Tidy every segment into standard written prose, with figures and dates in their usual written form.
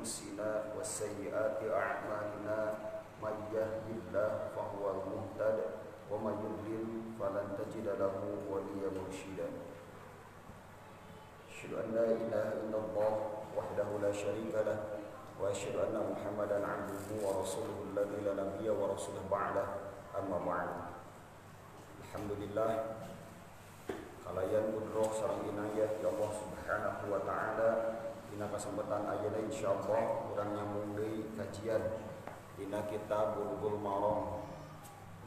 أنفسنا وسيئات أعمالنا من يهد الله فهو المهتد ومن يضلل فلن تجد له وليا مرشدا أشهد أن لا إله إلا الله وحده لا شريك له وأشهد أن محمدا عبده ورسوله الذي لا نبي ورسوله بعده أما بعد Alhamdulillah kalayan kudroh sareng inayah ya Allah subhanahu wa ta'ala dina kesempatan ayeuna insyaallah urang nyambung deui kajian dina kitab Bulughul Maram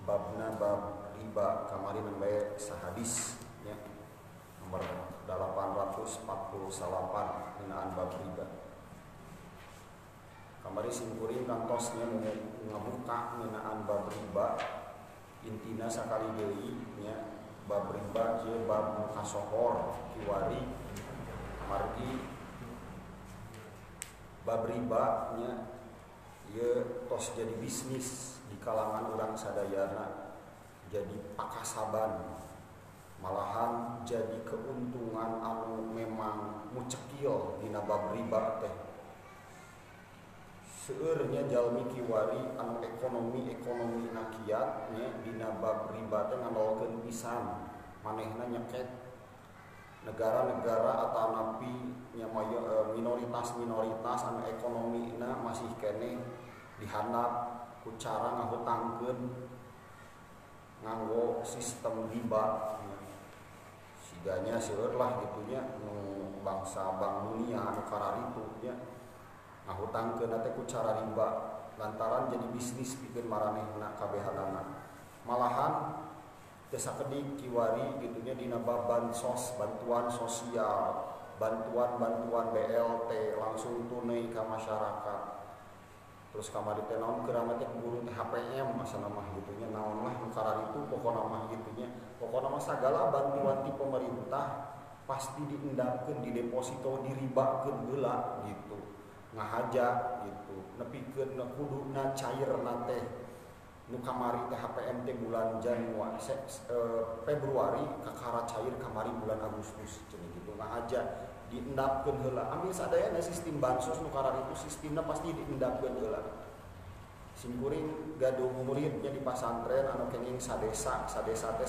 babna bab riba kamari nembe sahadis nya nomor 848 ngenaan bab riba kamari simkuring kantosnya ngabuka ngenaan bab riba intina sakali deui nya bab riba ieu bab nu kasohor kiwari margi bab riba nya ieu tos jadi bisnis di kalangan urang sadayana jadi pakasaban malahan jadi keuntungan anu memang mucekil dina bab riba teh seurnya jalmi kiwari anu ekonomi nakiat nya dina bab riba teh nganolkeun pisan manehna nyeket negara-negara atau napi nya minoritas anu ekonomina masih keneh dihandap ku cara ngahutangkeun nganggo sistem riba siganya seueur lah gitunya bangsa Bank Dunia anu kararitu nya ngahutangkeun teh ku cara riba lantaran jadi bisnis pikeun maranehna kabehanana malahan teu sakedik kiwari gitunya dina bab bansos bantuan sosial bantuan BLT langsung tunai ke masyarakat terus kamari teh naon keurang teh guru teh HPM asana mah gitunya naon lah nu kararitu pokona mah gitunya pokona mah sagala bantuan ti pemerintah pasti diendapkeun di deposito diribakeun heula gitu ngahaja gitu nepikeun kuduna cairna teh nu kamari teh HPM teh bulan Januari Februari kakara cair kamari bulan Agustus cenah gitu ngahaja diendapkeun heula ambil sadayana sistem bansos nu kararitu sistemna pasti diendapkeun heula simkuring gaduh muridnya di pasantren anu kenging sadesa teh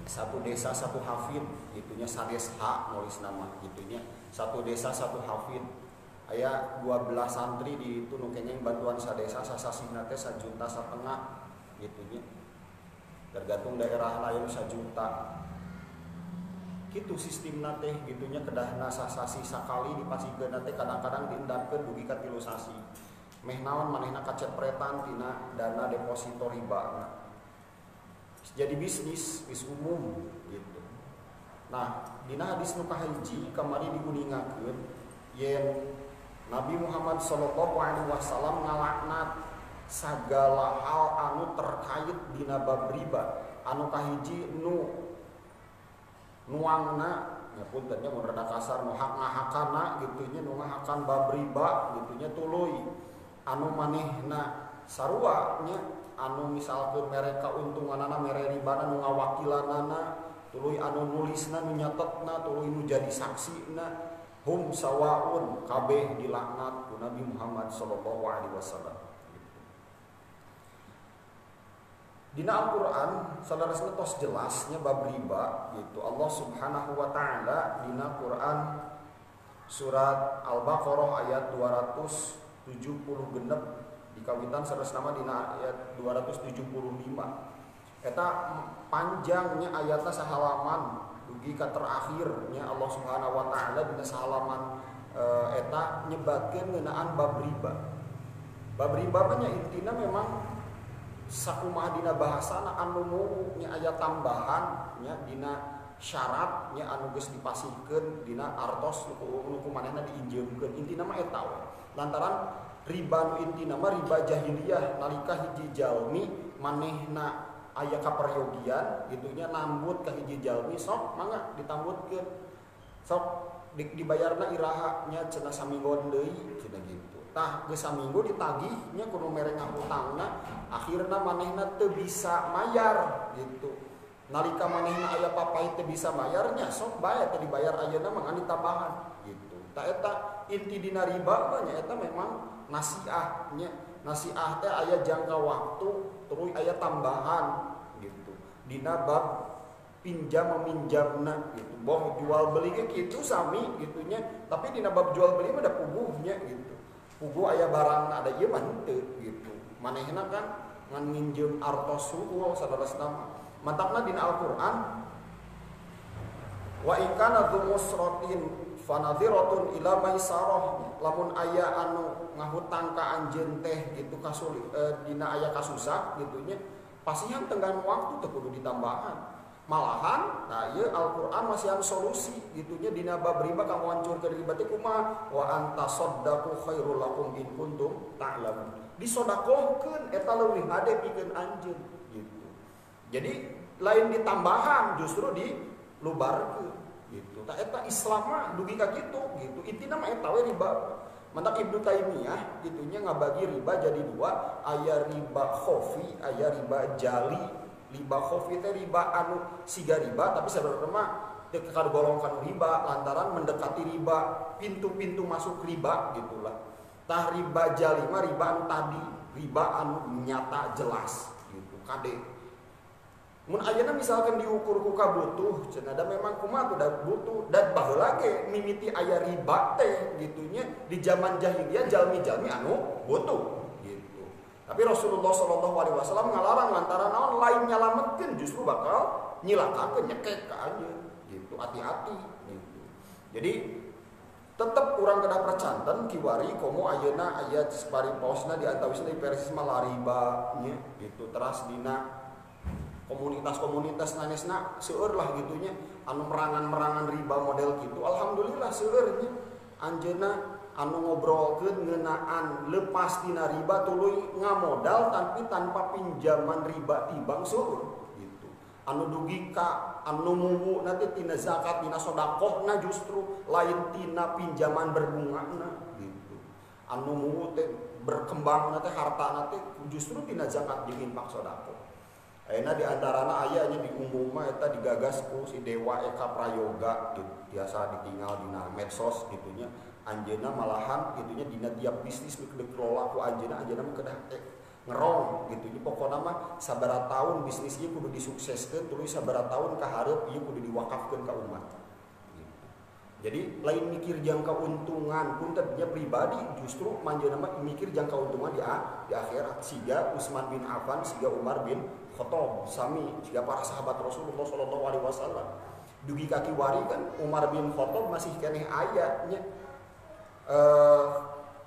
satu desa satu hafid gitunya sadesha nulis nama gitunya satu desa satu hafid aya 12 santri di itu nu kenging bantuan sadesa sasasina teh 1,5 juta gitunya tergantung daerah lain 1 juta kitu sistemna teh gitunya kedahna sasasi sakali dipasikeun teh kadang-kadang diendapkeun dugi ka 3 sasi meh naon manehna kacepretan tina dana deposito riba jadi bisnis umum gitu. Nah, dina hadis nu kahiji kamari diguningakeun yen Nabi Muhammad sallallahu alaihi wasallam ngalaknat sagala hal anu terkait dina bab riba. Anu kahiji nuangna nyapunten nya mun rada kasar nu hak-ngahakana gitu nya nu ngahakan bab riba gitu nya tuluy. Anu manehna sarua nya anu misalkeun mere kauntunganana mere ribana nu ngawakilanana tuluy anu nulisna nu nyatetna tuluy nu jadi saksina hum sawaun kabeh dilaknat ku Nabi Muhammad sallallahu alaihi wasallam dina Al-Qur'an saudara-saudara tos jelasnya bab riba gitu Allah Subhanahu wa taala dina Quran surat Al-Baqarah ayat 270 genep dikawitan sanes nama dina ayat 275 eta panjangnya ayatna sahalaman dugi ka terakhirnya Allah Subhanahu wa taala dina sahalaman eta nyebatkeun ngeunaan bab riba. Bab riba nya intina memang sakumaha dina bahasana anu nya aya tambahan nya dina syarat nya anu geus dipasihkeun dina artos nu kumanehna diinjeumkeun intina mah eta we. Lantaran riba nu intina mah riba jahiliyah nalika hiji jalmi manehna aya kaperyogian gitunya nambut ka hiji jalmi sok mangga ditambutkeun sok dibayarna iraha nya cenah saminggon deui cenah gitu tah geus saminggu ditagih nya kudu mere ngahutangna akhirna manehna teu bisa mayar gitu nalika manehna aya papait teu bisa mayarnya sok bae teh dibayar ayeuna mah ngan tambahan gitu ta eta inti dina riba banyak eta memang nasiahnya. Nasiah teh aya jangka waktu terus aya tambahan gitu. Dina bab pinjam meminjamna gitu. Boh jual beli ge kitu sami gitunya, tapi dina bab jual beli mah ada puguhnya gitu. Puguh aya barang ada ieu mah henteu gitu. Manehna kan ngan nginjem artos suku saudara-saudara. Mantapna dina Al-Qur'an wa in kana dzu musratin fanadhiratun ila maisarah, lamun aya anu ngahutang ka anjeun teh gitu kasulit dina aya kasusah gitunya pasihan tenggang waktu teu kudu ditambahan. Malahan nah ieu Al-Qur'an masih anu solusi gitunya dina bab riba kang ngancurkeun riba teh kumaha wa antasaddaqu khairul lakum in kuntum ta'lamun. Disodakohkeun eta leuwih hade pikeun anjeun gitu. Jadi lain ditambahan justru dilubarkeun gitu. Tah eta Islam mah dugi ka kitu gitu. Intina mah eta we riba. Mantap Ibnu Taimiyah gitunya ngabagi riba jadi dua, aya riba khofi, aya riba jali. Riba khofi teh riba anu siga riba tapi sebenarnya mah teu kagolong kana riba lantaran mendekati riba, pintu-pintu masuk riba gitulah. Tah riba jali mah riba anu tadi, riba anu nyata jelas gitu. Kade mun ayeuna misalkan diukur ku kabutuh cenah da memang kumaha tuh da butuh dan baheula ge mimiti aya riba teh gitunya di zaman jahiliyah jalmi-jalmi anu butuh gitu. Tapi Rasulullah sallallahu alaihi wasallam ngalarang lantaran naon lain nyalametkeun justru bakal nyilakakeun nyekek ka anjeun gitu. Hati-hati gitu. Jadi tetep urang kedah percanten kiwari komo ayeuna aya pariposna di antawisna di persis mah riba nya gitu. Teras dina komunitas-komunitas nanesna seueur lah gitunya anu merangan-merangan riba model gitu. Alhamdulillah seueur nya anjeunna anu ngobrolkeun ngeunaan lepas dina riba tuluy ngamodal tapi tanpa pinjaman riba tibang seueur gitu. Anu dugi ka anu mumu nanti tina zakat dina sedekahna justru lain tina pinjaman berbungana gitu. Anu mumu teh berkembang teh hartana teh justru tina zakat jeung infak sedekah. Ayeuna di antarana aya nya di umum mah eta digagas ku si Dewa Eka Prayoga gitu. Biasa ditinggal dina medsos gitunya. Anjeunna malahan gitunya dina tiap bisnis dikelola ku anjeunna mah kedah ngerong gitu. Jadi pokona mah sabaraha taun bisnis ieu kudu disukseskeun terus sabaraha taun ka hareup ieu kudu diwakafkeun ka umat. Gitu. Jadi lain mikir jangka untungan pun tadinya pribadi justru manjeunna mah mikir jangka untungan di akhirat. Siga Utsman bin Affan, siga Umar bin Khattab, sami jika para sahabat Rasulullah sallallahu alaihi wasallam. Dugi kaki wari kan Umar bin Khattab masih keneh ayatnya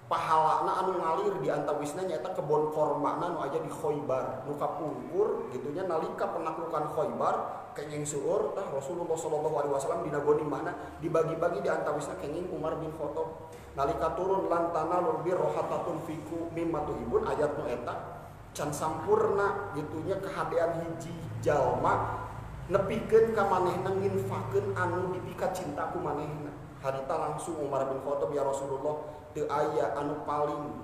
pahalana anu ngalir di antawisna nyaeta kebon kormana nu aya di Khaibar nu kapungkur gitunya nalika penaklukan Khaibar kenging seueur tah Rasulullah sallallahu alaihi wasallam dina ghanimahna dibagi-bagi di antawisna kenging Umar bin Khattab nalika turun lantana lubir rohatatun fiku mimma tuhibun ayat nu eta can sampurna gitunya kehadean hiji jalma nepikeun ka manehna nginfakeun anu dipika cinta ku manehna. Harita langsung Umar bin Khattab ya Rasulullah teu aya anu paling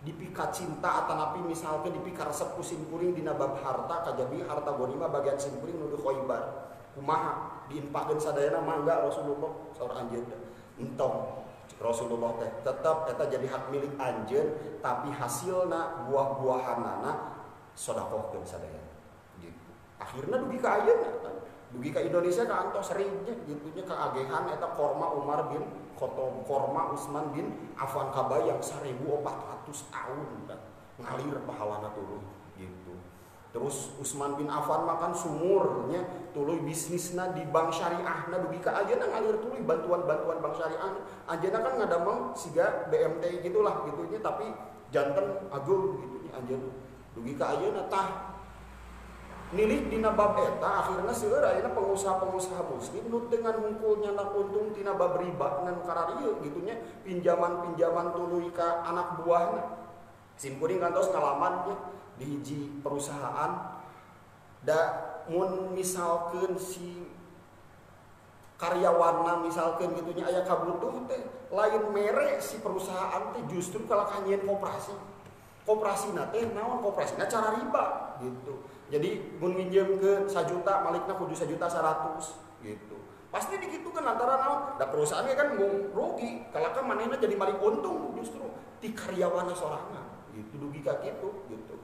dipika cinta atanapi misalkan dipika resep ku simkuring dina bab harta kajabi harta ghanimah bagian simkuring nu di Khaibar. Kumaha diinfakeun sadayana mangga Rasulullah saur anjeun entong. Rasulullah teh tetap eta jadi hak milik anjeun tapi hasilna buah-buahanana sedekahkeun sadayana gitu. Akhirna dugi ka ayeuna dugi ka Indonesia ka antos seringnya gitunya kaagehan eta korma Umar bin Khattab korma Utsman bin Affan kabayang 1400 tahun ngalir pahalana tuluy gitu. Terus Utsman bin Affan makan sumurnya tuluy bisnisna di bank syariahna dugi ka ajeuna ngalir tuluy bantuan-bantuan bank syariah. Anjeunna kan ngadamel siga BMT gitulah gitunya tapi janten agung gitunya anjeun dugi ka ajeuna tah nilik dina bab eta akhirna seueur ayeuna pengusaha-pengusaha muslim nu dengan hungkul nyandak untung tina bab riba ngan kararieu gitunya pinjaman-pinjaman tuluy ka anak buahna. Simkuring kantos ngalamannya di hiji perusahaan da mun misalkeun si karyawanna misalkeun gitunya aya kabutuh teh lain mere si perusahaan teh justru kalau kanyeun koperasina teh naon koperasina cara riba gitu. Jadi mun minjem ke 1 juta malikna kudu 1.100.000 gitu. Pasti digitukan antara naon da perusahaannya kan mau rugi kalau kan manehna jadi balik untung justru ti karyawanna sorangan gitu dugi ka kitu gitu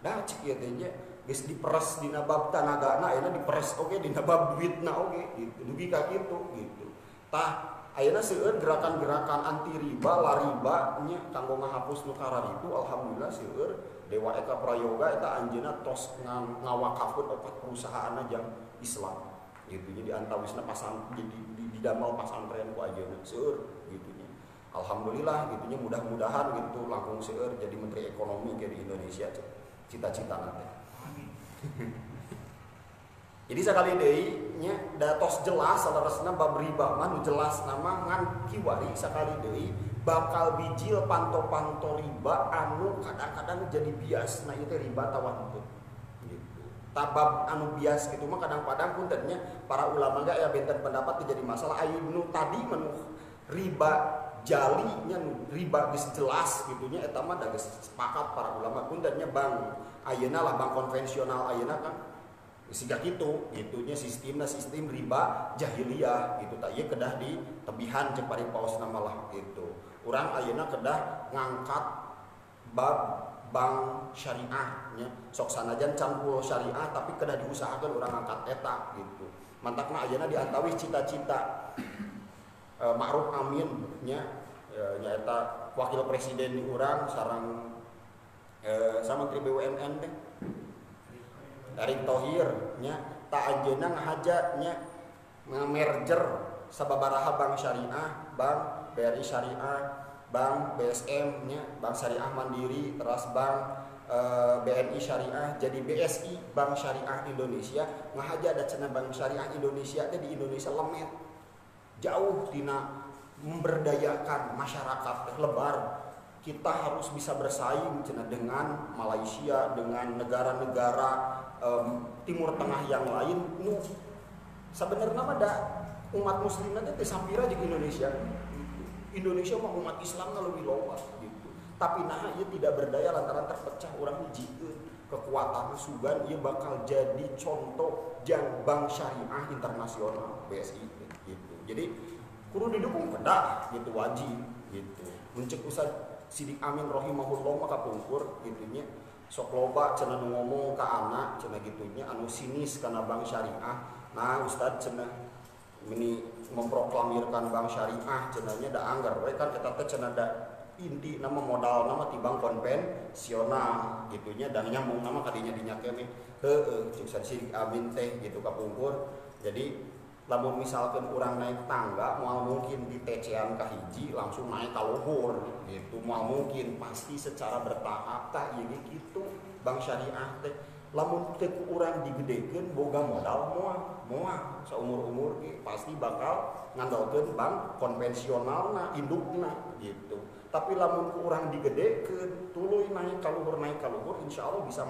da cik ieu teh nya geus diperes dina bab tanagana ayeuna diperes oge dina bab duitna oge gitu dugi ka kitu gitu tah ayeuna seueur gerakan-gerakan anti riba la riba nya kanggo ngahapus nu kararibu alhamdulillah seueur Dewa Eka Prayoga eta anjeunna tos ngawakafkeun opat perusahaan jang Islam gitu jadi antawisna pasan jadi didamel pasantren ku ajeuna seueur gitu nya alhamdulillah gitu nya mudah-mudahan gitu langkung seueur jadi menteri ekonomi ke di Indonesia cita-cita nanti jadi sekali deui nya da tos jelas salerosna bab riba mah nu jelas nama ngan kiwari sekali deui bakal bijil panto-panto riba anu kadang-kadang jadi bias nah itu riba tawan itu tabab anu bias gitu mah kadang-kadang puntennya para ulama gak ya benten pendapat jadi masalah ayeuna tadi menu riba jalinya riba geus jelas gitunya eta mah da geus sepakat para ulama puntennya bang ayeuna lah bang konvensional ayeuna kan siga kitu gitunya sistemna sistem riba jahiliyah gitu tak ieu kedah di tebihan cek pari paosna malah gitu urang ayeuna kedah ngangkat bab bank syariah nya sok sanajan campur syariah tapi kedah diusahakeun urang angkat eta gitu mantakna ayeuna diantawis cita-cita Ma'ruf Amin nya eta wakil presiden urang sareng sama Menteri BUMN teh Erick Thohir nya ta anjeunna ngahaja nya merger sababaraha bank syariah bank BRI syariah Bank BSM nya Bank Syariah Mandiri terus Bank BNI Syariah jadi BSI Bank Syariah Indonesia ngahaja ada cenah Bank Syariah Indonesia teh di Indonesia lemet jauh tina memberdayakan masyarakat lebar kita harus bisa bersaing cenah dengan Malaysia dengan negara-negara Timur Tengah yang lain nu sabenerna mah da umat muslimna teh sampira jeung Indonesia mah umat Islam lebih loba gitu. Tapi nah ieu tidak berdaya lantaran terpecah urang hijieun kekuatan sugan ieu bakal jadi contoh jang bank syariah internasional BSI gitu. Jadi kudu didukung kedah gitu wajib gitu. Muncul Ustaz Sidik Amin rahimahullah mah kapungkur gitu nya sok loba cenah nu ngomong ka anak cenah gitu nya anu sinis kana bank syariah. Nah Ustaz cenah ini memproklamirkan bank syariah cenanya da anggar we kan kita teh cenah da inti nama modal nama ti bank konvensional gitunya dan nyambung nama kadinya dinyakeun heueuh cuk Sidik Amin teh gitu kapungkur jadi lamun misalkan urang naik tangga moal mungkin di TC-an ka hiji langsung naik ka luhur gitu moal mungkin pasti secara bertahap tah ieu kitu bank syariah teh lamun teu urang digedekeun boga modal moal saumur-umur pasti bakal ngandalkeun bank konvensionalna indukna gitu tapi lamun urang digedekeun tuluy naik ka luhur insyaallah bisa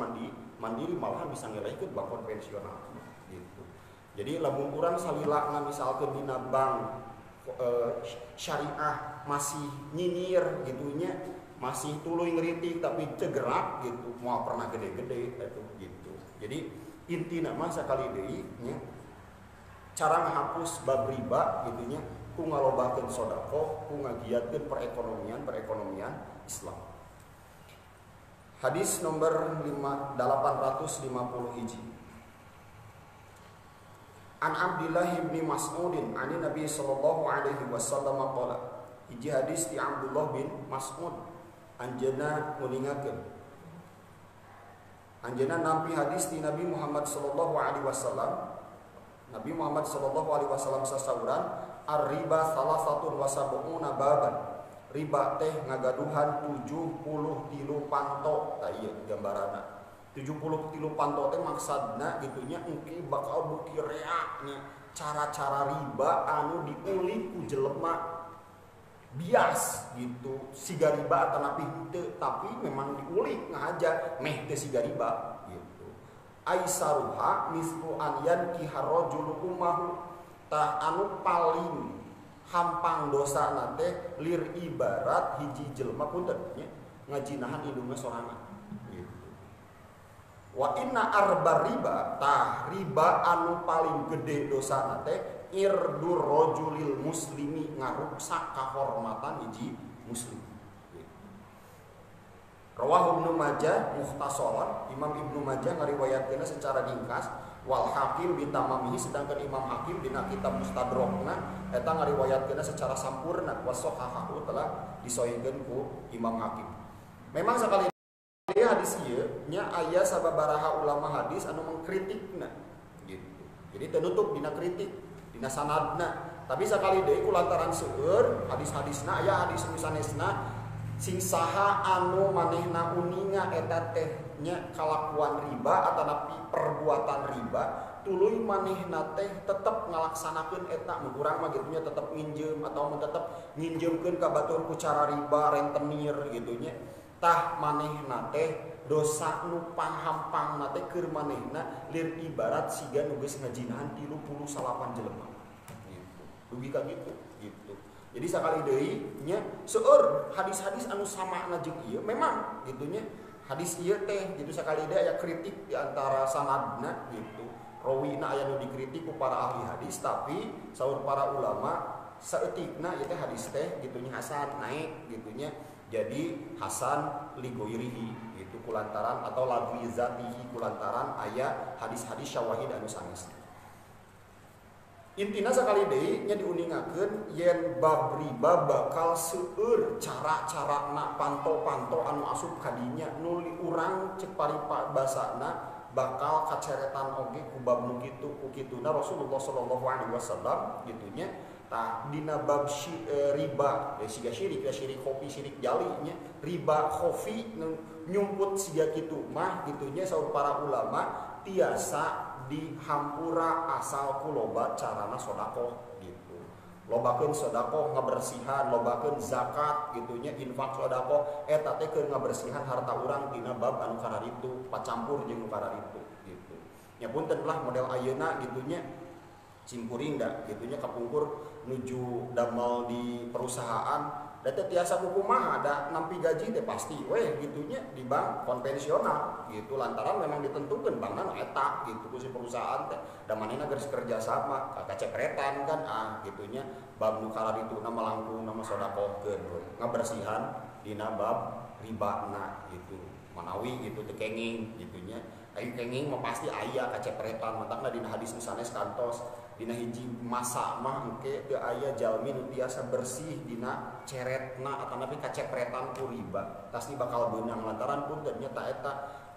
mandiri malahan bisa ngelehkeun bank konvensional gitu jadi lamun urang salilakna misalkeun dina bank syariah masih nyinyir gitunya masih tuluy ngeritik tapi teu gerak gitu moal pernah gede-gede itu gitu. Jadi intina mah sakali deui nya cara ngahapus bab riba gitu nya ku ngalobakeun sedekah, ku ngagiatkeun perekonomian Islam. Hadis nomor 850 hiji. An Abdullah bin Mas'udin ani Nabi sallallahu alaihi wasallam qala. Hiji hadis di Abdullah bin Mas'ud anjeunna nguningakeun anjeunna nampi hadis di Nabi Muhammad sallallahu alaihi wasallam Nabi Muhammad sallallahu alaihi wasallam sasauran ar-riba salasatun wa sab'una baban riba teh ngagaduhan 73 panto tah ieu gambaranna 73 panto teh maksudna gitunya engke bakal bukti reaknya cara-cara riba anu diulik ku jelema bias gitu siga riba tanapi henteu tapi memang diulik ngahaja meh teh siga riba gitu aisaruha mislu an yanki harajul ummahu tah anu paling hampang dosana teh lir ibarat hiji jelema punten nya ngajinahan indungna sorangan gitu wa inna arba riba tah riba anu paling gede dosana teh irdur rajulil muslimi ngaruksak kahormatan hiji muslim. Rawahu Ibnu Majah mukhtasaran, Imam Ibnu Majah ngariwayatkeun secara ringkas, wal Hakim bitamamihi, sedangkan Imam Hakim dina kitab Mustadrakna eta ngariwayatkeun secara sampurna, wa sahahahu telah disahihkeun ku Imam Hakim. Memang sakali hadis ieu nya aya sababaraha ulama hadis anu mengkritikna gitu. Jadi tenutup dina kritik, dina sanadna. Tapi sakali deui kulantaran seueur hadis-hadisna aya hadis misanesna sing saha anu manehna uninga eta teh nya kalakuan riba atanapi perbuatan riba, tuluy manehna teh tetep ngalaksanakeun eta, mun urang mah kitu nya tetep nginjem atau tetep nginjemkeun ka batur ku cara riba rentenir kitu nya. Tah manehna teh dosa nu panghampangna teh keur manehna lir ibarat siga nu geus ngajinahan 38 jelema. Gitu. Dugi ka gitu. Jadi sakali deui nya seueur hadis-hadis anu samana jeung ieu memang gitu nya hadis ieu teh gitu sakali deui aya kritik di antara sanadna gitu. Rawina aya nu dikritik ku para ahli hadis, tapi saur para ulama saeutikna ieu teh hadis teh gitu nya hasan naik gitu nya jadi hasan li ghairihi gitu kulantaran atau ladwi zatihi kulantaran aya hadis-hadis syawahid anu sanes. Intina sakali deui nya diuningakeun yen bab riba bakal seueur cara-carana panto-panto anu asup ka dinya nu urang cek paripa basana bakal kaceretan oge ku bab nu kitu ku kituna Rasulullah sallallahu alaihi wasallam gitu nya. Tah dina bab riba siga syirik kopi syirik jali nya riba khofi nyumput siga kitu mah gitu nya saur para ulama tiasa dihampura asal ku loba carana sedekah gitu. Lobakeun sedekah ngabersihan, lobakeun zakat gitu nya infak sedekah eta teh keur ngabersihan harta urang dina bab anu kararitu pacampur jeung nu kararitu gitu. Nya punten lah model ayeuna gitu nya cimpuring da gitu nya kapungkur nuju damel di perusahaan da teh tiasa kumaha da nampi gaji teh pasti weh gitunya di bank konvensional gitu lantaran memang ditentukeun bankna nu eta gitu ku si perusahaan teh da manehna geus kerja sama kacepretan kan gitunya bab nu kalarintuna melangkung nama sedekahkeun ngabersihan dina bab ribana gitu manawi gitu teu kenging gitunya aing kenging mah pasti aya kacepretan mantangna dina hadis nu sanes kantos dina hiji masa mah engke teu aya jalmi nu tiasa bersih dina ceretna atanapi kacepretan ku riba tasni bakal beunang lantaran punten nya ta eta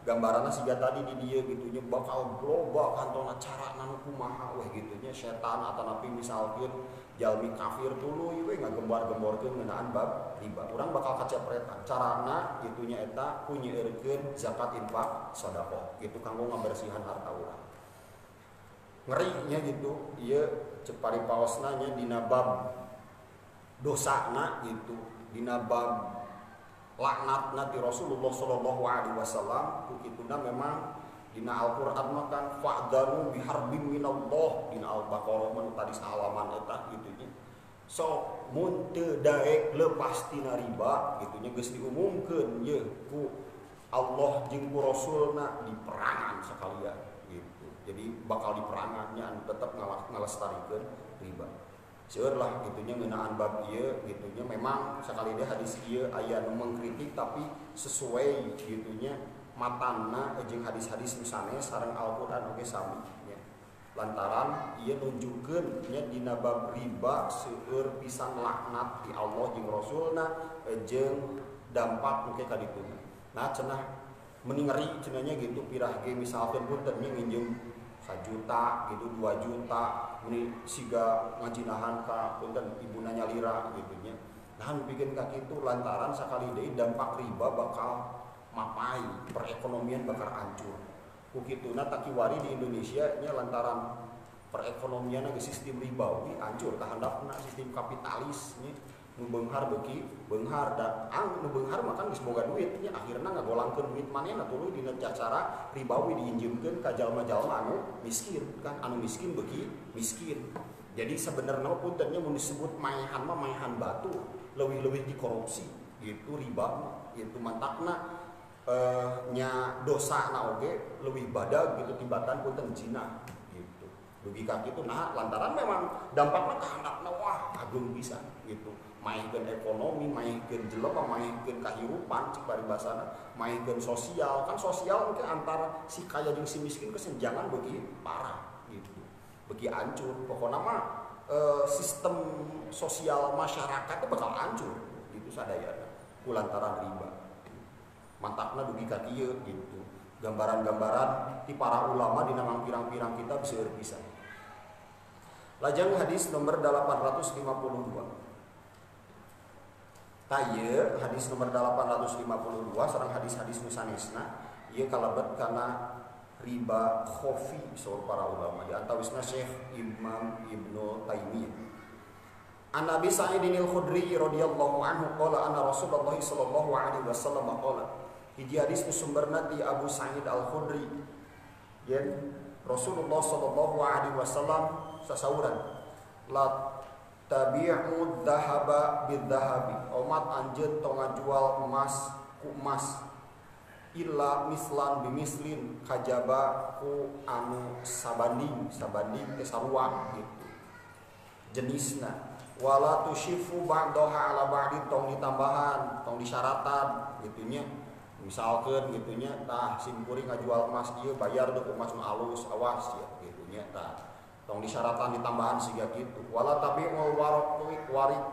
gambaranna siga tadi di dieu gitu nya bakal loba kantongna carana nu kumaha weh gitu nya setan atanapi misalkeun jalmi kafir tuluy we ngagembar-gemborkeun ngeunaan bab riba urang bakal kacepretan carana gitu nya eta ku nyeueurkeun zakat infak sedekah gitu kanggo ngabersihan harta urang ngerinya gitu ieu cek paripaosna nya dina bab dosana gitu dina bab laknatna ti Rasulullah sallallahu alaihi wasallam ku kituna memang dina Al-Qur'an mah kan fa'danu biharbin minallah dina Al-Baqarah mah tadi salaman eta gitu nya sok mun teu daek leupas tina riba gitu nya geus diumumkeun ye ku Allah jeung ku Rasulna di perangan sakalian gitu. Jadi bakal diperangannya anu tetep ngalestarikeun riba. Seueur lah gitunya ngeunaan bab ieu gitunya memang sakali dia hadis ieu aya nu mengkritik tapi sesuai gitunya matanna jeung hadis-hadis nu sanes sareng Al-Qur'an oge sami nya. Lantaran ieu nunjukkeun nya dina bab riba seueur pisan laknat ti Allah jeung Rasulna jeung dampak engke ka dituna. Nah cenah mending ngeri cenanya gitu pirah ge misalkeun punten nya nginjem 1 juta gitu 2 juta meni siga ngajinahan ka punten ibuna nyalira gitu nya. Nah bikin ka kitu lantaran sakali deui dampak riba bakal mapai perekonomian bakal hancur. Ku kituna takiwari di Indonesia nya lantaran perekonomian ge sistem ribawi hancur tah handapna sistem kapitalis nya nu beunghar beuki beunghar da nu beunghar mah kan geus boga duit nya akhirna ngagolangkeun duit manehna tuluy dina cara ribawi diinjemkeun ka jalma-jalma anu miskin kan anu miskin beuki miskin. Jadi sebenarnya punten nya mun disebut maehan mah maehan batu leuwih-leuwih dikorupsi gitu riba gitu mantakna nya dosana oge leuwih badag gitu tibatan punten zina gitu. dugi ka kitu nah lantaran memang dampakna ka handapna wah agung bisa gitu maihkeun ekonomi maihkeun jelema maihkeun kahirupan cik paribasana maihkeun sosial kan sosial mungkin antara si kaya jeung si miskin kesenjangan beuki parah gitu beuki hancur pokokna mah sistem sosial masyarakat itu bakal hancur gitu sadayana kulantaran riba mantakna dugi ka kieu gitu gambaran-gambaran ti para ulama dina pirang-pirang kita bisa berpisah. Lajang hadis nomor 852. Taya hadis nomor 852 sareng hadis-hadis nu sanesna ieu kalebet kana riba khofi saur para ulama di antawisna Syekh Imam Ibnu Taimiyah. An Abi Sa'id al-Khudri radhiyallahu anhu qala anna Rasulullah sallallahu alaihi wasallam qala hiji hadis sumberna ti Abu Sa'id al-Khudri yen Rasulullah sallallahu alaihi wasallam sasauran la tabi'u dhahaba bidhahabi umat anjeun tong ngajual emas ku emas illa mislan bimislin kajaba ku anu sabanding teh sarua gitu jenisna wala tushifu ba'daha ala ba'din tong ditambahan tong disyaratan gitunya misalkan gitunya tah simkuring ngajual emas ieu bayar deuk emas nu alus awas ya gitunya tah tong disyaratan ditambahan siga kitu wala tabi'ul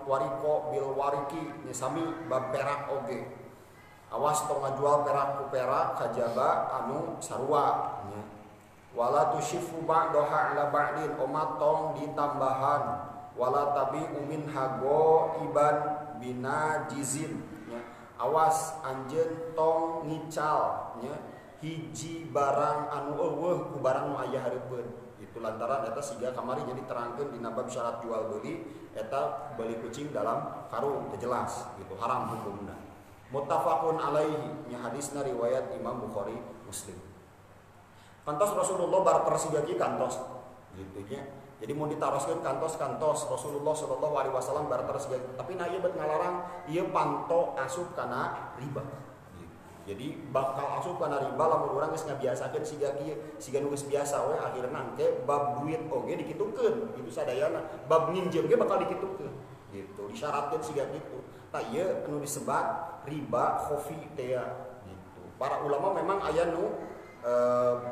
wariko bil wariki nya sami bab perak oge awas tong ngajual perak ku perak kajaba anu sarua nya wala tushifu ba'daha ala ba'din umat tong ditambahan wala tabi'u min hago iban binajizin nya awas anjeun tong ngical nya hiji barang anu eueuh ku barang nu aya hareupeun itu lantaran eta siga kamari jadi terangkeun dina bab syarat jual beli eta beli kucing dalam karung teu jelas gitu haram hukumna muttafaqun alaihi nya hadisna riwayat Imam Bukhari Muslim kantos Rasulullah barter siga kieu kantos gitu nya jadi mau ditaroskeun kantos Rasulullah sallallahu alaihi wasallam barter siga tapi na ieu bet ngalarang ieu panto asup kana riba jadi bakal asup kana riba lamun urang geus ngabiasakeun siga kieu siga nu geus biasa we akhirna engke bab duit oge dikitukeun gitu sadayana bab nginjem ge bakal dikitukeun gitu disyaratkeun siga kitu tah ieu anu disebat riba khofi teh gitu para ulama memang aya nu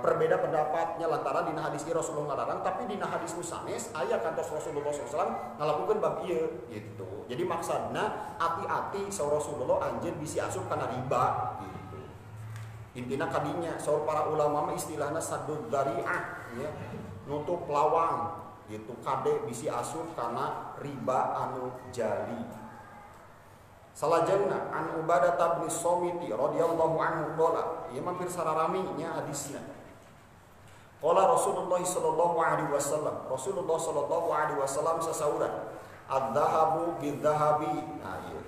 berbeda pendapatnya lantaran dina hadis ieu Rasulullah ngalarang tapi dina hadis nu sanes aya kantos Rasulullah SAW ngalakukeun bab ieu gitu jadi maksudna hati-hati saur Rasulullah anjeun bisi asup kana riba gitu intina kadinya saur para ulama mah istilahna saddud dzari'ah ya nutup lawang gitu kade bisi asup kana riba anu jali salajengna an Ubadah bin Samit radhiyallahu anhu qala ieu mampir sararami nya hadisna qala Rasulullah sallallahu alaihi wasallam sasauran adz-dzahabu bidz-dzahabi nah ieu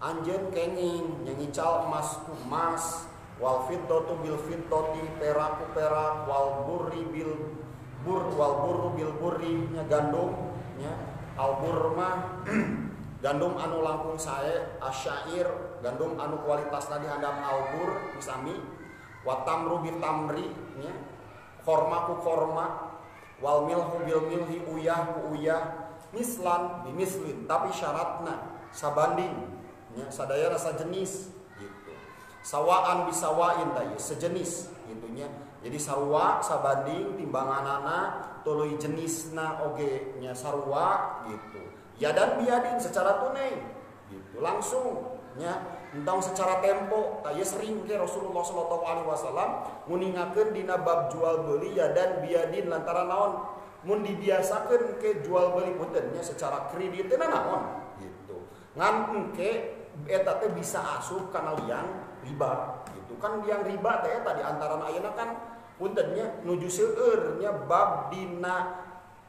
anjeun kenging nyangical emas ku emas wal fiddatu bil fiddati perak ku perak wal burri bil burri nya gandum nya al burma gandum anu langkung sae asyair gandum anu kualitasna dihandap albur misami wa tamru bi tamri nya korma ku korma wal milhu bil milhi uyah ku uyah mislan bi mislin tapi syaratna sabanding nya sadaya rasa jenis gitu sawaan bisawain tah sejenis gitu nya jadi sarua sabanding timbanganana tuluy jenisna oge nya sarua gitu ya dan biadin secara tunai gitu langsung nya entong secara tempo taya sering ke Rasulullah sallallahu alaihi wasallam nguningakeun dina bab jual beli ya dan biadin lantaran naon mun dibiasakeun ke jual beli punten nya secara kredit teh naon gitu ngan engke eta teh bisa asup kana liang riba gitu kan liang riba teh eta di antara ayeuna kan punten nya nuju seueur nya bab dina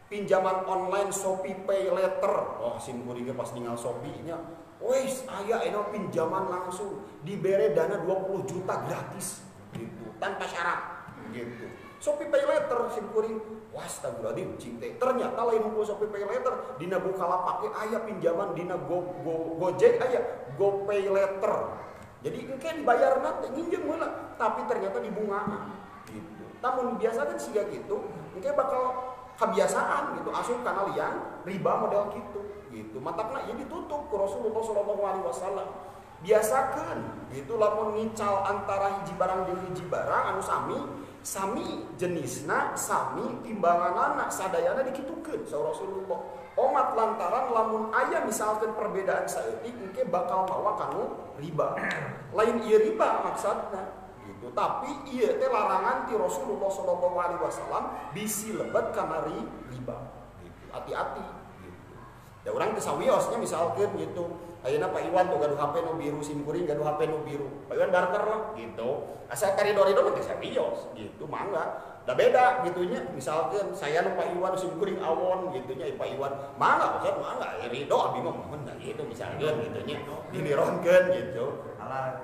pinjaman online Shopee Pay Later. Oh, simkuring pas ningal Shopee nya, wes aya eno pinjaman langsung dibere dana 20 juta gratis gitu, tanpa syarat gitu. Shopee Pay Later simkuring, wastagfirullahaladzim cing teh. Ternyata lain hungkul Shopee Pay Later dina Bukalapak aya pinjaman dina Gojek aya GoPay Later. Jadi engke dibayar nanti nginjem heula, tapi ternyata dibungaan gitu. Namun biasa kan siga gitu, engke bakal kebiasaan gitu asup kana lian riba model gitu. Matakna ieu ditutup ku Rasulullah sallallahu alaihi wasallam. Biasakeun gitu lamun ngical antara hiji barang jeung hiji barang anu sami jenisna, sami timbanganana, sadayana dikitukeun saur Rasulullah. Omat lantaran lamun aya misalkan perbedaan saeutik engke bakal mawa kanu riba. Lain ieu riba maksudna gitu. Tapi ieu teh larangan ti Rasulullah sallallahu alaihi wasallam bisi lebet kana riba gitu. Hati-hati gitu. Da urang teh sawiosnya misalkan gitu. Ayeuna Pak Iwan tuh gaduh HP nu biru, SIM kuring gaduh HP nu biru. Pak Iwan barter lah gitu. Asal koridor-koridor teh sawios gitu, mangga. Da beda gitunya, misalkan saya nu Pak Iwan SIM kuring awon gitunya, Pak Iwan mangga Ustaz, mangga ridho abi mah mun gitu misalkan gitunya. Dilironkeun gitu.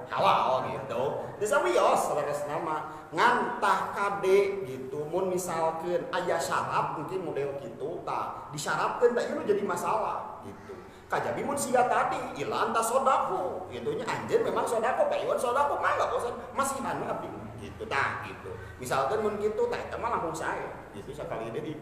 Halal gitu. Teu sawios saresna mah ngantah kade gitu. Mun misalkan aya syarat mungkin model kitu tah disyaratkeun tah ieu jadi masalah gitu. Kajabi mun siga tadi ilan ta sodako gitunya anjeun memang sodako Pak Iwan sodako mangga Ustaz masih anu abdi gitu tah gitu. Misalkan mun kitu tah eta mah langsung sae gitu sakali deui.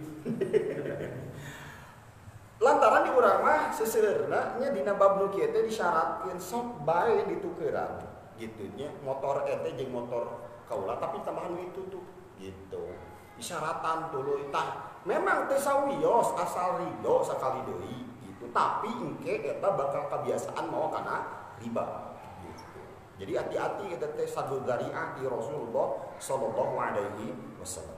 Lantaran di urang mah seseueurna nya dina bab nu kieu teh disyaratkeun sok bae ditukeran gitunya motor ente jeung motor kaula tapi tambahan itu tuh gitu. Isyaratan tuluy tah memang teh sawios asal ridho sakali deui. Tapi engke eta bakal kebiasaan mau kana riba gitu. Jadi hati-hati kita teh sadudariah di Rasulullah sallallahu alaihi wasallam.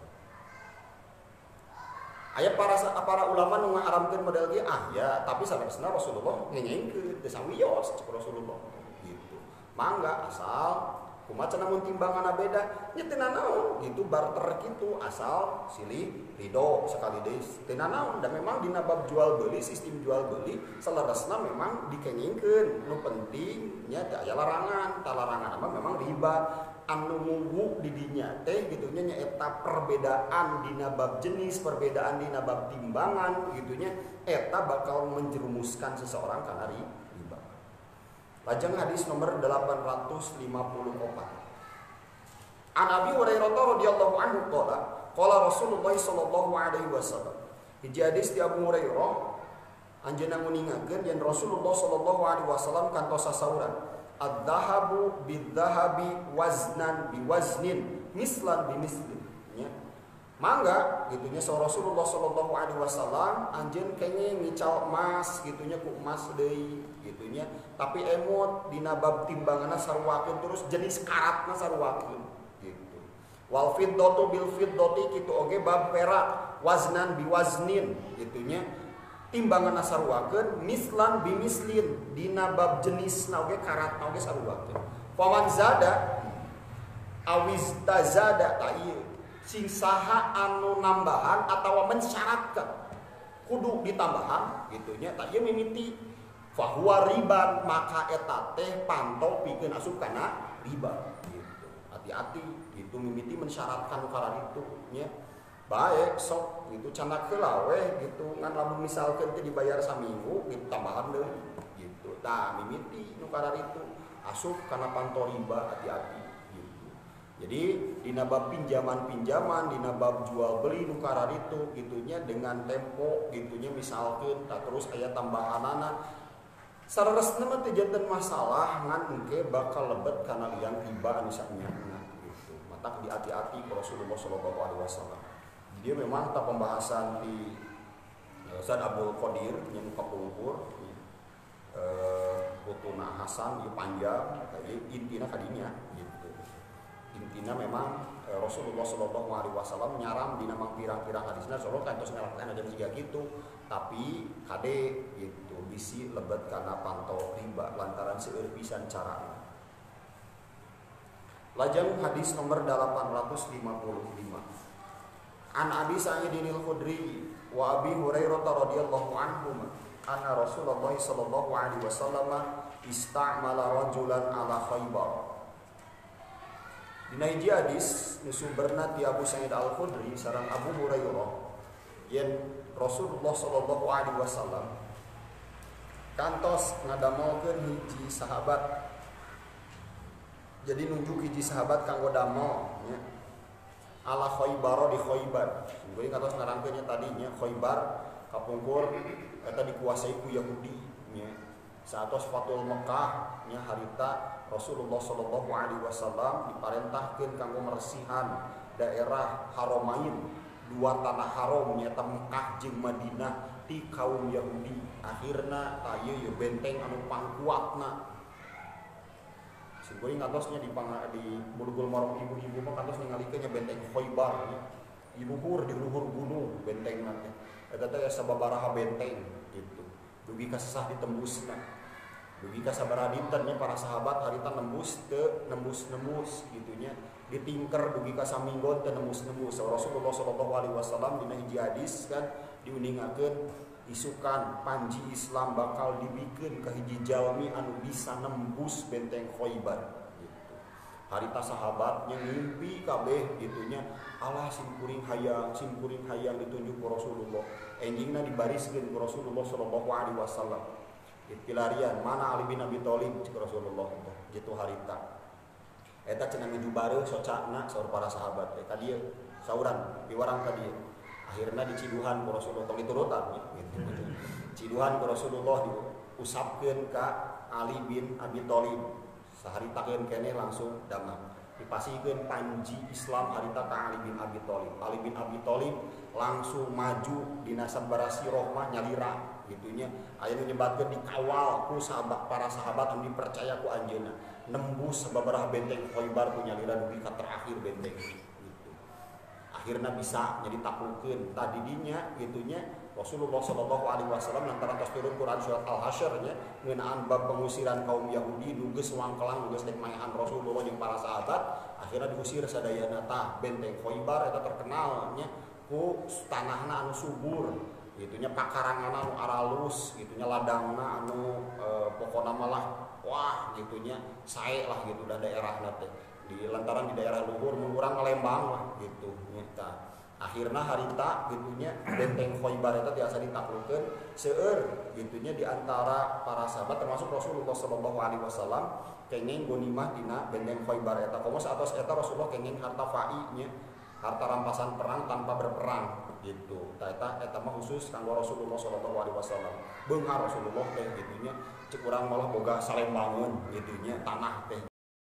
Aya para ulama nu ngaharamkeun model ieu ya, tapi sanesna Rasulullah ngengengkeun teu sawios cek Rasulullah gitu. Mangga asal kumaha cenah mun timbanganna beda nya teu nanaon gitu barter kitu asal silih ridho sekali deui teu nanaon dan memang dina bab jual beli sistem jual beli salaresna memang dikengingkeun nu penting nya teu aya larangan tah larangan mah memang riba anu munggu di dinya teh gitu nya eta perbedaan dina bab jenis perbedaan dina bab timbangan gitu nya eta bakal menjerumuskan seseorang kana riba. Lajeng hadis nomor 854. An Abi Hurairah radhiyallahu anhu qala Rasulullah sallallahu alaihi wasallam. Hiji hadis ti Abu Hurairah anjeunna nguningakeun yen Rasulullah sallallahu alaihi wasallam kantos sasauran. Ad-dhahabu bid-dhahabi waznan biwaznin mislan bimislin. Nya. Mangga gitunya saur Rasulullah sallallahu alaihi wasallam anjeun kenging ngical emas gitunya ku emas deui gitunya tapi emot dina bab timbanganna sarwakeun terus jenis karatna sarwakeun gitu. Wal fiddatu bil fiddati kitu oge bab perak waznan biwaznin gitunya timbanganna sarwakeun mislan bimislin dina bab jenisna oge karatna oge sarwakeun. Faman zada awiz tazada ta ieu sing saha anu nambahan atawa mensyaratkan kudu ditambahan gitunya tak ieu mimiti fahuwa riban maka eta teh panto pikeun asup kana riba gitu. Hati-hati gitu mimiti mensyaratkan ukara itu nya bae sok gitu canak heula we gitu ngan lamun misalkeun teh dibayar saminggu gitu tambahan deui gitu. Tah mimiti nu ukara itu asup kana panto riba hati-hati. Jadi dina bab pinjaman-pinjaman, dina bab jual beli nukarar itu gitunya dengan tempo gitunya misalkan tak terus aya tambahanana saresna mah teh janten masalah ngan engke bakal lebet kana liang riba anu saenyana gitu. Matak hati-hati ku Rasulullah sallallahu alaihi wasallam. Dia memang tak pembahasan di Ustaz Abdul Qadir yang kapungkur Butuna Hasan di panjang tadi intina kadinya gitu. Intina memang Rasulullah sallallahu alaihi wasallam nyaram dina mang pirang-pirang hadisna solo kantos ngalakeun ada tiga gitu tapi kade gitu bisi lebet kana pantau riba lantaran seueur pisan carana. Lajeng hadis nomor 855. An Abi Sa'idin al-Khudri wa Abi Hurairah radhiyallahu anhum anna Rasulullah sallallahu alaihi wasallam istamala rajulan ala Khaybar. Dina hiji hadis nu sumberna ti Abu Sa'id Al-Khudri sareng Abu Hurairah yen Rasulullah sallallahu alaihi wasallam kantos ngadamolkeun hiji sahabat. Jadi nunjuk hiji sahabat kanggo damel nya. ala Khaybar di Khaybar. Jadi katos ngarangkeunnya tadinya Khaybar kapungkur eta dikuasai ku Yahudi nya. Saatos Fatul Mekah nya harita Rasulullah sallallahu alaihi wasallam diparentahkeun kanggo meresihan daerah Haramain, dua tanah haram nya eta Mekah jeung Madinah ti kaum Yahudi. Akhirna ieu ye benteng anu pangkuatna. Singkuring kantosnya di bulugul maram ibu-ibu mah kantos ningalikeun nya benteng Khaybar nya. Di luhur gunung benteng nanti. Eta teh sababaraha benteng gitu. Dugi ka sesah ditembusna. Dugi ka sabaraha dinten nya para sahabat harita nembus gitu nya. Ditingker dugi ka saminggon teu nembus. Rasulullah sallallahu alaihi wasallam dina hiji hadis kan diuningakeun isukan panji Islam bakal dibikeun ka hiji jalmi anu bisa nembus benteng Khaybar gitu. Harita sahabatnya ngimpi kabeh gitunya, Allah simkuring hayang ditunjuk ku Rasulullah. Enjingna dibariskeun ku Rasulullah sallallahu alaihi wasallam. Itilarian mana Ali bin Abi Thalib ku Rasulullah gitu harita. Eta cenah nuju bareuh socana saur para sahabat ka dieu sauran piwarang ka dieu. Akhirnya diciduhan ku Rasulullah tong diturutan gitu. Ciduhan ku Rasulullah diusapkeun ka Ali bin Abi Thalib. Saharitakeun keneh langsung damang. Dipasihkeun panji Islam harita ka Ali bin Abi Thalib. Ali bin Abi Thalib langsung maju dina sabaraha sirah mah nyalira gitunya. Aya nu nyebatkeun dikawal ku sahabat para sahabat anu dipercaya ku anjeunna. Nembus sababaraha benteng Khaybar ku nyalira dugi ka terakhir benteng. Akhirnya bisa jadi taklukkeun tadinya gitunya Rasulullah sallallahu alaihi wasallam lantaran tos turun Quran surat Al-Hasyr nya ngeunaan bab pengusiran kaum Yahudi nu geus wangkelang nu geus dek maehan Rasulullah jeung para sahabat. Akhirnya diusir sadayana tah benteng Khaybar eta terkenal nya ku tanahna anu subur gitunya, pakarangan anu aralus gitunya, ladangna anu pokona malah wah gitunya sae lah gitu da daerahna teh. Di lantaran di daerah luhur mengurang Lembang lah gitu nyata. Akhirnya harita gitunya benteng Khaybar eta tiasa ditaklukkeun seueur gitunya di antara para sahabat termasuk Rasulullah sallallahu alaihi wasallam kenging gonimah dina benteng Khaybar eta. Komo satos eta Rasulullah kenging harta fai nya, harta rampasan perang tanpa berperang gitu. Eta mah khusus kanggo Rasulullah sallallahu alaihi wasallam. Beunghar Rasulullah teh gitunya cek urang malah boga salembangeun gitunya tanah teh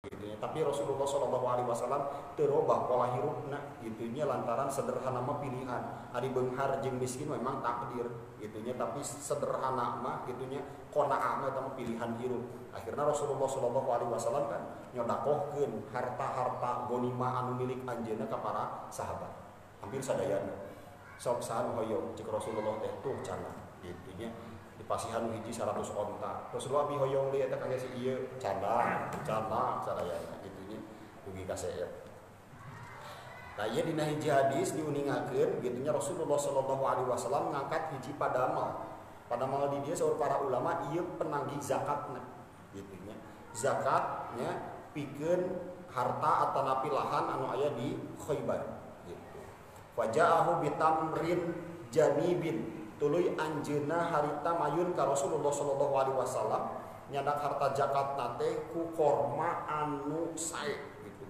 gitunya. Tapi Rasulullah sallallahu alaihi wasallam teu robah pola hirupna gitunya lantaran sederhana mah pilihan. Ari beunghar jeung miskin memang takdir gitunya, tapi sederhana mah gitunya qanaah mah eta mah pilihan hirup. Akhirnya Rasulullah sallallahu alaihi wasallam kan nyodakohkeun harta-harta ghanimah anu milik anjeunna ka para sahabat. Hampir sadayana. Sok saha hoyong cek Rasulullah teh tuh cenah gitunya. Dipasihan hiji 100 onta. Rasulullah abi hoyong deui eta kangge si ieu canda sadayana gitunya dugi ka seet. Nah ieu dina hiji hadis diuningakeun gitunya Rasulullah sallallahu alaihi wasallam ngangkat hiji padamal. Padamal di dieu saur para ulama ieu penagih zakatna gitunya. Zakatnya pikeun harta atanapi lahan anu aya di Khaybar gitu. Faja'ahu bitamrin janibin tuluy anjeunna harita mayun ka Rasulullah sallallahu alaihi wasallam nyadak harta zakat teh ku korma anu sae gitu.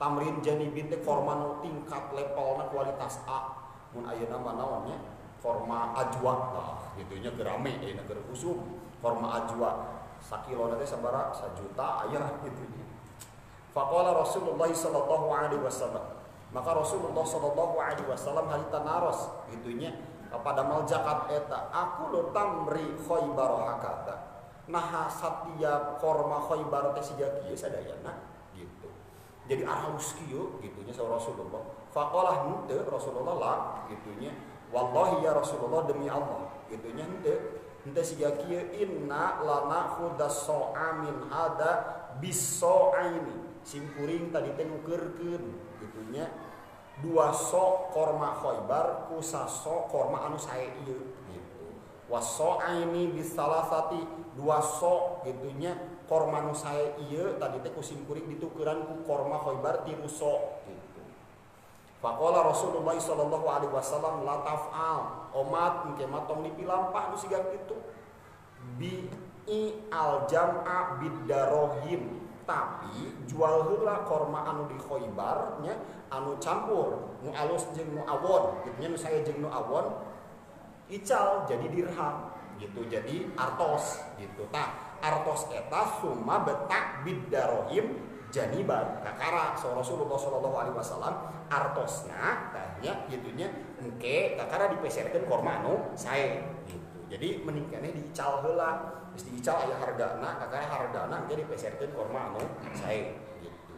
Tamrin janibin teh korma nu tingkat levelna kualitas A. Mun ayeuna mah naonnya korma ajwa tah gitunya gerame ayeuna keur usum korma ajwa. Sakilona teh sabaraha 1 juta aya gitu. Faqala Rasulullah sallallahu alaihi wasallam. Maka Rasulullah sallallahu alaihi wasallam harita naros gitunya pada mal zakat eta aku lo tamri Khaybar hakata. Nah satiap korma Khaybar teh siga kieu sadayana gitu. Jadi aralus kieu gitunya saur Rasulullah. Faqalah henteu Rasulullah lah gitunya. Wallahi ya Rasulullah demi Allah gitunya henteu siga kieu inna lana khudas so'a min hada biso'aini. Simkuring tadi teh nukeurkeun gitunya 2 sok korma Khaybar ku 1 sok korma anu sae ieu gitu. Waso'aini bisalasati 2 sok gitunya korma anu sae ieu tadi teh ku simkuring ditukeran ku korma Khaybar 3 sok gitu. Faqala Rasulullah sallallahu alaihi wasallam la taf'al umat engke mah tong dipilampah nu siga kitu bi al jam'a biddarohim, tapi jual heula korma anu di Khaybar nya anu campur nu alus jeung nu awon gitu nya, nu saya jeung nu awon ical jadi dirham gitu, jadi artos gitu. Tah artos eta summa betak biddarohim janiban kakara so Rasulullah sallallahu alaihi wasallam artosna tanya gitunya engke kakara dipeserkeun korma anu sae gitu. Jadi mending keneh diical heula, geus diical aya hargana kakara hargana engke dipeserkeun korma anu sae gitu.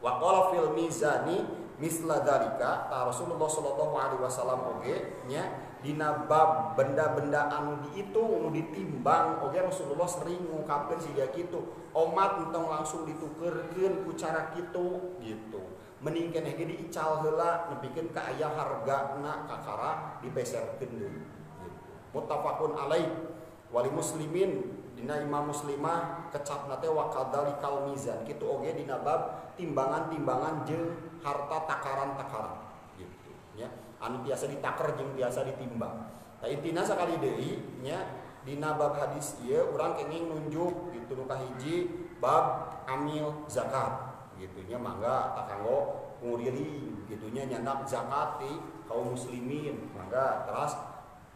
Wa qala fil mizani misla dzalika, ta Rasulullah sallallahu alaihi wasallam oge nya dina bab benda-benda anu diitung anu ditimbang oge Rasulullah sering ngungkapkeun siga kitu, omat entong langsung ditukeurkeun ku cara kitu gitu. Mending keneh ge diical heula nepikeun ka aya hargana kakara dipeserkeun deui gitu. Muttafaqun alaih wali muslimin, dina Imam Muslimah kecapna teh wa kadzalikal mizan kitu oge dina bab timbangan-timbangan jeung harta takaran-takaran gitu nya, anu biasa ditakar jeung biasa ditimbang. Tah intina sakali deui nya dina bab hadis ieu urang kenging nunjuk gitu nu kahiji bab amil zakat gitu nya, mangga tak kanggo nguriring gitu nya nyandak zakat ti kaum muslimin mangga. Terus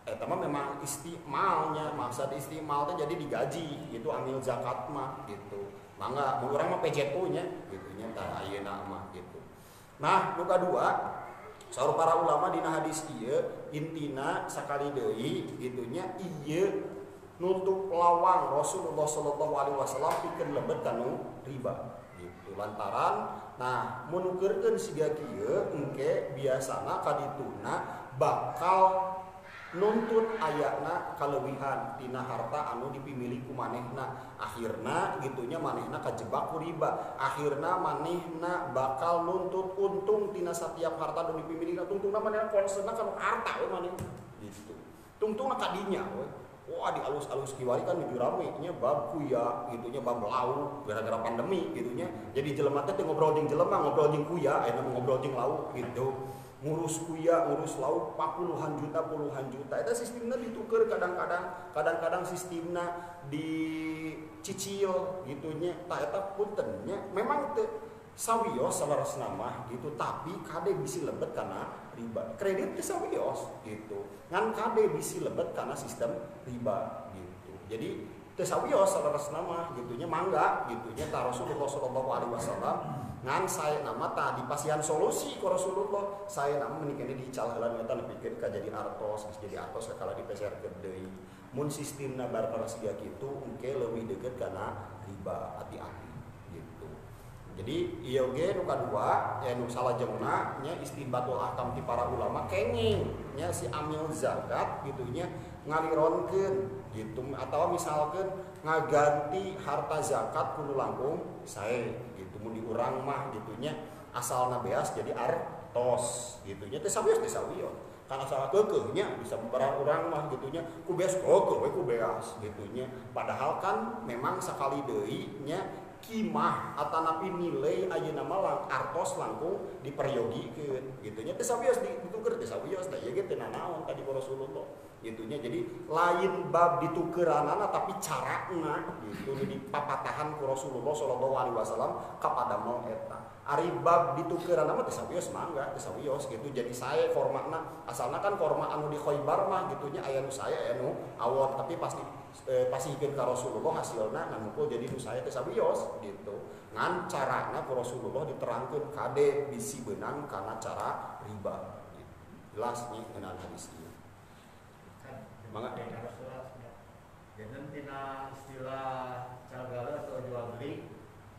eta mah memang istimalnya, maksud istimal teh jadi digaji gitu amil zakat mah gitu. Mangga mun urang mah PJTU nya gitu nya tah ayeuna mah gitu. Nah, nu kadua saur para ulama dina hadis ieu intina sakali deui gitu nya ieu nutup lawang Rasulullah sallallahu alaihi wasallam pikeun lebet kanu riba gitu. Lantaran nah mun nukeurkeun siga kieu engke biasana kadituna bakal nuntut ayana kaleuwihan tina harta anu dipimili ku manehna, akhirna gitunya manehna kajebak ku riba, akhirna manehna bakal nuntut untung tina setiap harta anu dipimili. Tungtungna manehna concernna kana harta we manehna gitu, tungtungna kadinya we. Wah di alus-alus kiwari kan menuju rame nya bab kuya gitunya, bab lauk gara-gara pandemi gitunya, jadi jelema teh ngobrol jeung jelema, ngobrol jeung kuya aya ngobrol jeung lauk gitu, ngurus kuya, ngurus lauk puluhan juta. Eta sistemna dituker kadang-kadang sistemna dicicil gitunya. Tah eta punten nya memang teu sawios salarasna mah gitu, tapi kade bisi lebet kana riba. Kredit teh sawios gitu, ngan kade bisi lebet kana sistem riba gitu. Jadi teu sawios salarasna mah gitunya, mangga gitunya. Ta Rasulullah sallallahu alaihi wasallam ngan saya nama ta dipasihan solusi ku Rasulullah, saya nama menikah diical heula eta nepikeun ka jadi artos, geus jadi artos kakala dipeserkeun deui. Mun sistemna barbar siga kitu engke leuwih deukeut kana riba, hati-hati gitu. Jadi ieu ge nu kadua ya nu salajengna nya istinbatul ahkam ti para ulama kenging nya si amil zakat gitu nya ngalironkeun gitu, atawa misalkeun ngaganti harta zakat kudu langkung sae gitu. Mun di urang mah gitunya asalna beas jadi artos gitunya, teh sawios kan asal keukeuhnya bisa barang urang mah gitunya ku beas keukeuh we ku beas gitunya. Padahal kan memang sakali deui nya kimah atanapi nilai ayeuna mah artos langkung diperyogikeun gitunya, teh sawios dituker teh sawios da ieu ge teu nanaon tadi Rasulullah gitunya. Jadi lain bab ditukeranana tapi carana gitu dipapatahan ku Rasulullah sallallahu alaihi wasallam kapada mal eta. Ari bab ditukeranana mah teu sawios mangga teu sawios gitu. Jadi sae kormana asalna kan korma anu di Khaybar mah gitunya aya nu sae aya nu awon, tapi pasti pasihkeun ka Rasulullah hasilna ngamukul jadi nu sae teu sawios gitu. Ngan carana ku Rasulullah diterangkeun kade bisi beunang kana cara riba gitu. Jelas nih ngeunaan hadis ieu. Mangga jadi tina istilah cagala atau jual beli,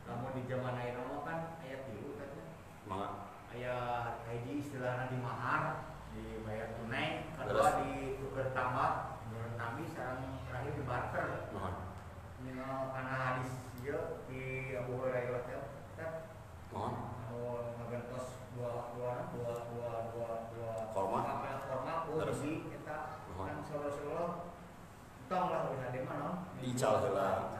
namun di zaman ayeuna mah kan aya tilu katanya. Mangga Aya hiji istilahna di mahar, dibayar tunai, kedua ditukar tambah, menurut kami sareng terakhir di barter. Nino kana hadis ieu di Abu Hurairah teh ngagentos dua korma terus kita kan Rasulullah tong lah udah de mana diical heula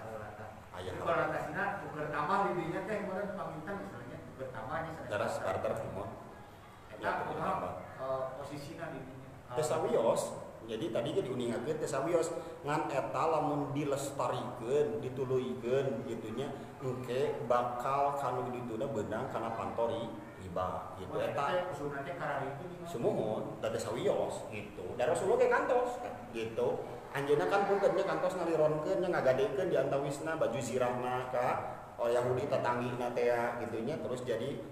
aya batasna tuker tambah di dinya teh meureun pamintan misalnya tuker tambahnya daras barter semua eta kumaha posisina di dinya teu sawios Jadi tadi ge diuningakeun teh sawios ngan eta lamun dilestarikeun dituluykeun kitu nya engke bakal kanu dituna beunang kana pantori riba gitu eta usulna teh kararitu sumuhun da sawios gitu da Rasulullah ge kantos gitu anjeunna kan puntennya kantos ngalironkeun nya ngagadekeun di antawisna baju zirahna ka Yahudi tetanggina teh gitu nya terus jadi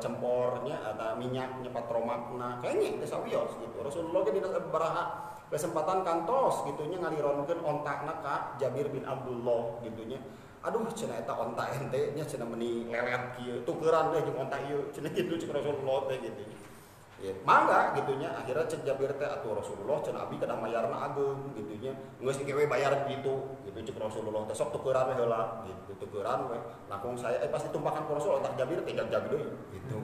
cempornya atau minyaknya patromakna kayaknya itu sawios gitu Rasulullah ge dina baraha kesempatan kantos gitunya ngalironkeun ontakna ka Jabir bin Abdullah gitunya aduh cenah eta onta ente nya cenah meuni lelet kieu tukeran deh jeung onta ieu cenah kitu cek Rasulullah teh gitu ya mangga gitunya akhirnya cek Jabir teh atuh Rasulullah cenah abi kada mayarna ageung gitunya geus kewe bayar gitu gitu cek Rasulullah teh sok tukeran we heula gitu tukeran we langkung saya pas ditumpakan ku Rasul otak Jabir teh jag deui gitu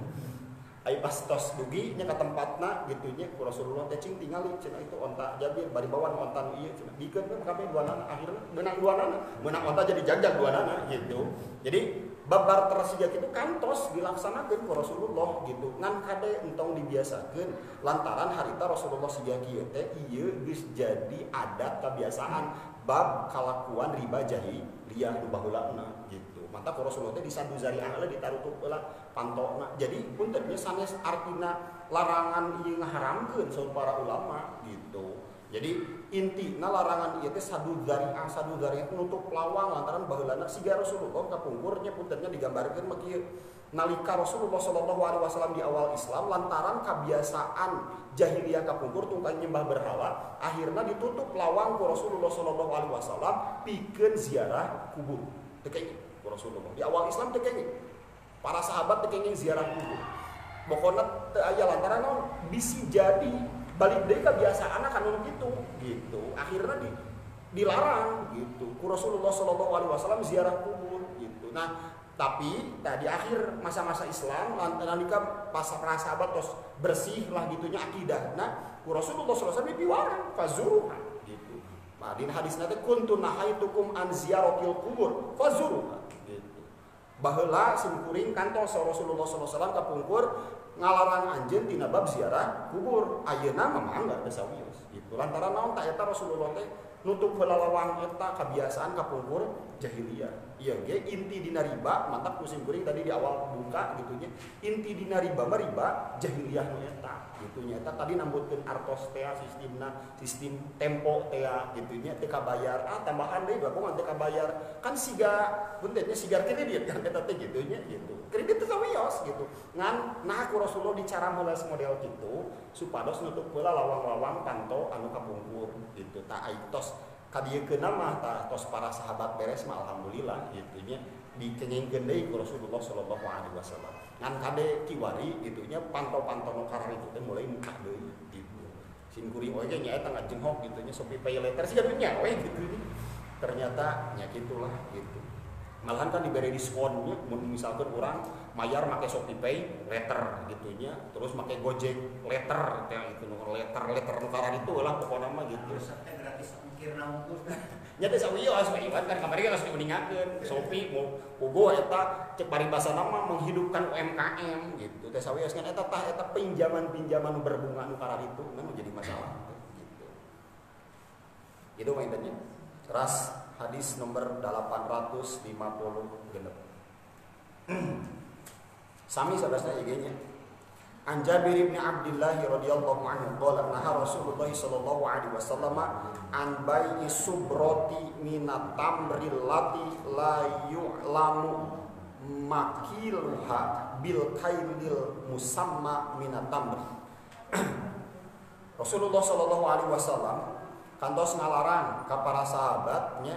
ai pas tos dugi nya ka tempatna gitunya ku Rasulullah teh cing tingali cenah itu onta Jabir bari bawan onta nu ieu cenah dikeun we kabeh duanana akhirna beunang duanana meunang onta jadi jag duanana gitu jadi babar tersiga itu kantos dilaksanakeun ku Rasulullah gitu ngan kade entong dibiasakeun lantaran harita Rasulullah siga kieu teh ieu geus jadi adat kebiasaan bab kalakuan riba jahiliyah nu baheulana gitu mata ku Rasulullah teh disadu zari'ah heula ditarutup heula pantona jadi punten nya sanes artina larangan ieu ngaharamkeun saur para ulama gitu jadi intina larangan ieu teh sadu zari'ah nutup lawang lantaran baheulana siga Rasulullah kapungkurnya puntennya digambarkeun mah kieu nalika Rasulullah sallallahu alaihi wasallam di awal Islam lantaran kebiasaan jahiliyah kapungkur tungkang nyembah berhala akhirnya ditutup lawang ku Rasulullah sallallahu alaihi wasallam pikeun ziarah kubur teu kenging ku Rasulullah di awal Islam teu kenging para sahabat teu kenging ziarah kubur pokona teu aya lantaran naon bisi jadi balik deui kebiasaan kana kitu gitu akhirnya dilarang gitu ku Rasulullah sallallahu alaihi wasallam ziarah kubur gitu nah tapi di akhir masa-masa Islam nalika para sahabat tos bersih lah gitunya akidahna ku Rasulullah sallallahu alaihi wasallam diwarang fazuruha gitu nah di hadis nanti kuntu nahaitukum an ziyaratil kubur fazuruha gitu baheula simkuring kantos Rasulullah sallallahu alaihi wasallam kapungkur ngalarang anjeun tina bab ziarah kubur ayeuna mah mangga da sawios gitu lantaran naon ta eta Rasulullah teh nutup heula lawang eta kebiasaan kapungkur jahiliyah ieu ge inti dina riba mantap kusim kuring tadi di awal buka gitunya inti dina riba mah riba jahiliyah nu eta gitunya eta tadi nambutkeun artos teh sistem tempo teh gitunya teu kabayar tambahan deui bapak teu kabayar kan siga puntennya siga kredit kan eta teh gitunya gitu kredit teh sawios gitu ngan nah ku Rasulullah dicara heula model kitu supados nutup heula lawang-lawang panto anu kapungkur gitu ta aitos kadiekeun mah tah tos para sahabat beres mah alhamdulillah gitu nya dikengengkeun deui ku Rasulullah sallallahu alaihi wasallam ngan kade kiwari gitu nya panto-panto nu karar itu teh mulai muka deui gitu sim kuring oge nya eta ngajenghok gitu nya sopi pay letter siga nya we gitu ternyata nya kitulah gitu malahan kan diberi diskonnya misalkan orang mayar make Shopee Pay letter gitunya terus make Gojek letter teh itu letter nukaran itu lah pokoknya mah gitu gratis ongkirna ungkus nya teh sawios we iwan kan kamari geus diuningakeun Shopee mau puguh eta cek paribasana mah menghidupkan UMKM gitu teh sawios kan eta tah eta pinjaman berbunga nukaran itu kan jadi masalah gitu itu mainannya ras hadis nomor 850 genep. Sami saudara IG-nya. An Jabir bin Abdullah radhiyallahu anhu qala naha Rasulullah sallallahu alaihi wasallam an bai'i subrati minat tamril lati la yu'lamu makiluha bil kailil musamma minat tamri. Rasulullah sallallahu alaihi wasallam kantos ngalarang ka para sahabatnya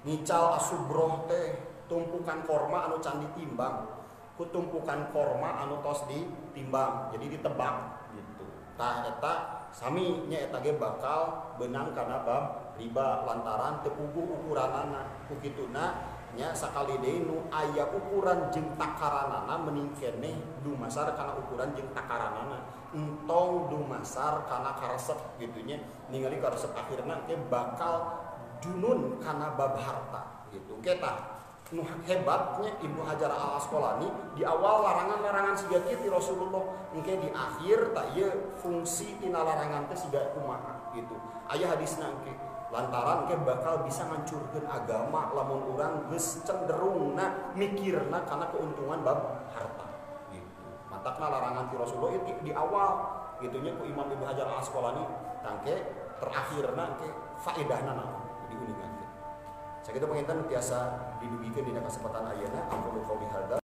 ngical asubroh teh tumpukan korma anu can ditimbang ku tumpukan korma anu tos ditimbang jadi ditebak gitu tah eta sami nya eta ge bakal beunang kana bab riba lantaran teu puguh ukuranana ku kituna nya sakali deui nu aya ukuran jeung takaranana mending keneh dumasar kana ukuran jeung takaranana entong dumasar kana karesep gitunya ningali karesep akhirna ke bakal junun kana bab harta gitu kita nu hebatnya Ibnu Hajar Al Asqalani di awal larangan-larangan siga kieu ti Rasulullah, engke di akhir tak ieu fungsi tina larangan teh siga kumaha gitu. Aya hadisna engke lantaran engke bakal bisa ngancurkeun agama lamun urang geus cenderungna mikirna kana keuntungan bab harta gitu. Matakna larangan ti Rasulullah itu di awal gitunya ku Imam Ibnu Hajar Al Asqalani tangke terakhirna engke faedahna naon diuningan. Sakitu panginten tiasa didugikeun dina kasempatan ayeuna.